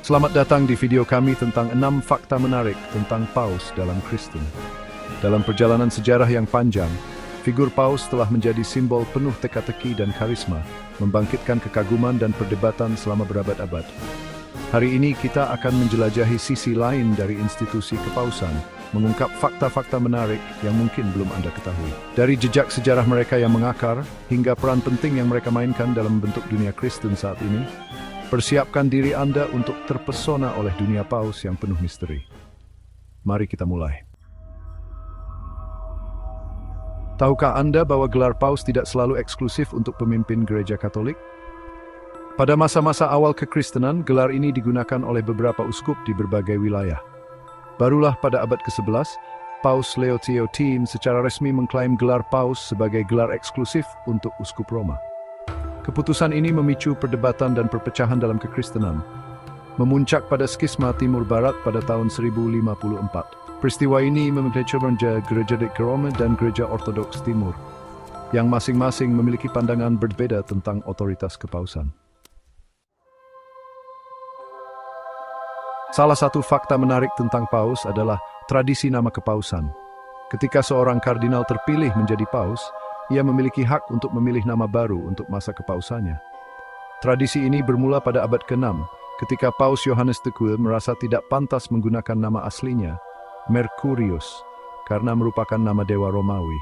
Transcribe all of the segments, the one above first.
Selamat datang di video kami tentang 6 fakta menarik tentang Paus dalam Kristen. Dalam perjalanan sejarah yang panjang, figur Paus telah menjadi simbol penuh teka-teki dan karisma, membangkitkan kekaguman dan perdebatan selama berabad-abad. Hari ini kita akan menjelajahi sisi lain dari institusi kepausan, mengungkap fakta-fakta menarik yang mungkin belum Anda ketahui. Dari jejak sejarah mereka yang mengakar, hingga peran penting yang mereka mainkan dalam bentuk dunia Kristen saat ini, persiapkan diri Anda untuk terpesona oleh dunia Paus yang penuh misteri. Mari kita mulai. Tahukah Anda bahwa gelar Paus tidak selalu eksklusif untuk pemimpin gereja Katolik? Pada masa-masa awal kekristenan, gelar ini digunakan oleh beberapa uskup di berbagai wilayah. Barulah pada abad ke-11, Paus Leo XIII secara resmi mengklaim gelar Paus sebagai gelar eksklusif untuk uskup Roma. Keputusan ini memicu perdebatan dan perpecahan dalam kekristenan, memuncak pada skisma Timur Barat pada tahun 1054. Peristiwa ini memecahkan gereja Roma dan gereja Ortodoks Timur, yang masing-masing memiliki pandangan berbeda tentang otoritas kepausan. Salah satu fakta menarik tentang Paus adalah tradisi nama kepausan. Ketika seorang kardinal terpilih menjadi Paus, ia memiliki hak untuk memilih nama baru untuk masa kepausannya. Tradisi ini bermula pada abad ke-6, ketika Paus Yohanes II merasa tidak pantas menggunakan nama aslinya, Mercurius, karena merupakan nama dewa Romawi.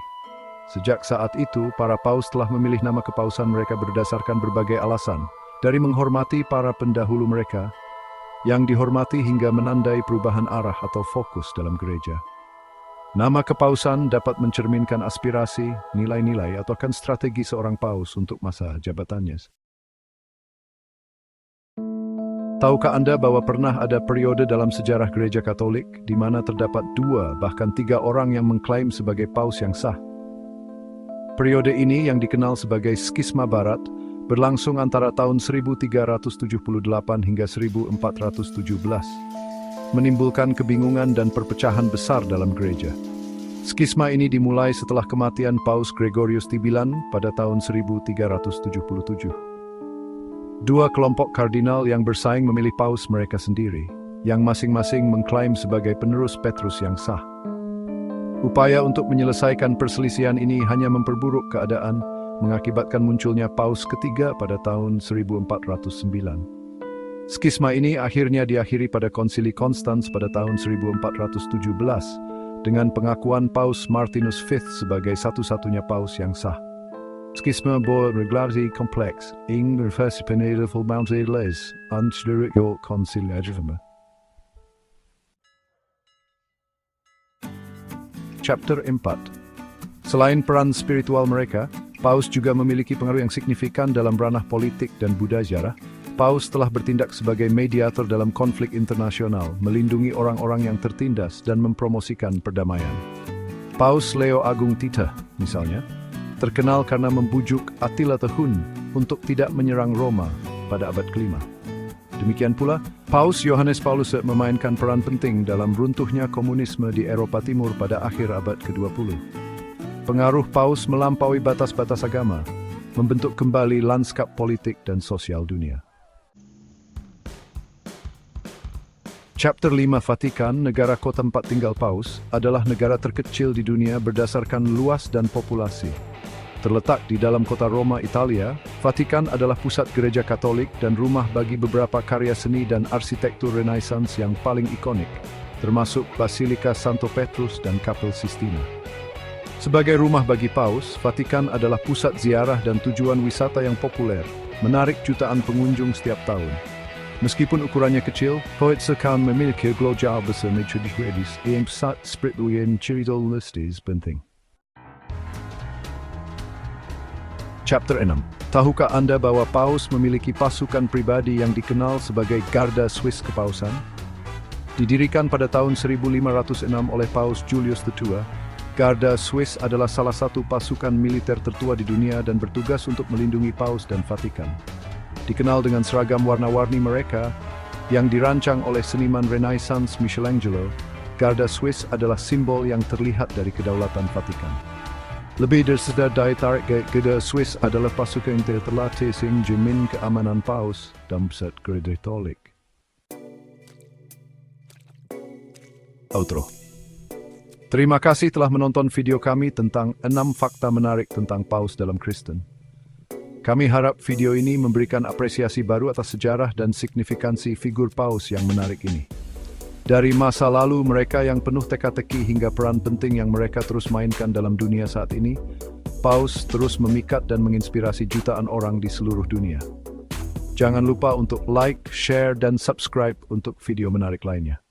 Sejak saat itu, para Paus telah memilih nama kepausan mereka berdasarkan berbagai alasan, dari menghormati para pendahulu mereka, yang dihormati hingga menandai perubahan arah atau fokus dalam gereja. Nama kepausan dapat mencerminkan aspirasi, nilai-nilai, atau strategi seorang paus untuk masa jabatannya. Tahukah Anda bahwa pernah ada periode dalam sejarah gereja Katolik di mana terdapat 2 bahkan 3 orang yang mengklaim sebagai paus yang sah? Periode ini yang dikenal sebagai skisma Barat berlangsung antara tahun 1378 hingga 1417. Menimbulkan kebingungan dan perpecahan besar dalam gereja. Skisma ini dimulai setelah kematian Paus Gregorius IX pada tahun 1377. 2 kelompok kardinal yang bersaing memilih paus mereka sendiri, yang masing-masing mengklaim sebagai penerus Petrus yang sah. Upaya untuk menyelesaikan perselisihan ini hanya memperburuk keadaan, mengakibatkan munculnya Paus ketiga pada tahun 1409. Skisma ini akhirnya diakhiri pada Konsili Konstans pada tahun 1417 dengan pengakuan Paus Martinus V sebagai satu-satunya paus yang sah. Skisma berregulasi kompleks, ing reversipenede volmounted les, anschlurik yo conciliativum. Chapter 4. Selain peran spiritual mereka, Paus juga memiliki pengaruh yang signifikan dalam ranah politik dan budaya. Paus telah bertindak sebagai mediator dalam konflik internasional, melindungi orang-orang yang tertindas dan mempromosikan perdamaian. Paus Leo Agung Tita, misalnya, terkenal karena membujuk Attila the Hun untuk tidak menyerang Roma pada abad ke-5. Demikian pula, Paus Yohanes Paulus memainkan peran penting dalam runtuhnya komunisme di Eropa Timur pada akhir abad ke-20. Pengaruh Paus melampaui batas-batas agama, membentuk kembali lanskap politik dan sosial dunia. Chapter 5 Vatikan, negara kota tempat tinggal Paus, adalah negara terkecil di dunia berdasarkan luas dan populasi. Terletak di dalam kota Roma, Italia, Vatikan adalah pusat gereja Katolik dan rumah bagi beberapa karya seni dan arsitektur Renaissance yang paling ikonik, termasuk Basilika Santo Petrus dan Kapel Sistina. Sebagai rumah bagi Paus, Vatikan adalah pusat ziarah dan tujuan wisata yang populer, menarik jutaan pengunjung setiap tahun. Meskipun ukurannya kecil, Vatikan memiliki gelombang besar tradisi yang sangat spiritual dan ceritalis penting. Chapter 6. Tahukah Anda bahwa Paus memiliki pasukan pribadi yang dikenal sebagai Garda Swiss Kepausan? Didirikan pada tahun 1506 oleh Paus Julius II, Garda Swiss adalah salah satu pasukan militer tertua di dunia dan bertugas untuk melindungi Paus dan Vatikan. Dikenal dengan seragam warna-warni mereka, yang dirancang oleh seniman Renaissance Michelangelo, Garda Swiss adalah simbol yang terlihat dari kedaulatan Vatikan. Lebih dari sekedar daya tarik, Garda Swiss adalah pasukan yang terlatih sehingga menjamin keamanan Paus dan pusat gereja Katolik. Outro. Terima kasih telah menonton video kami tentang 6 fakta menarik tentang Paus dalam Kristen. Kami harap video ini memberikan apresiasi baru atas sejarah dan signifikansi figur Paus yang menarik ini. Dari masa lalu mereka yang penuh teka-teki hingga peran penting yang mereka terus mainkan dalam dunia saat ini, Paus terus memikat dan menginspirasi jutaan orang di seluruh dunia. Jangan lupa untuk like, share, dan subscribe untuk video menarik lainnya.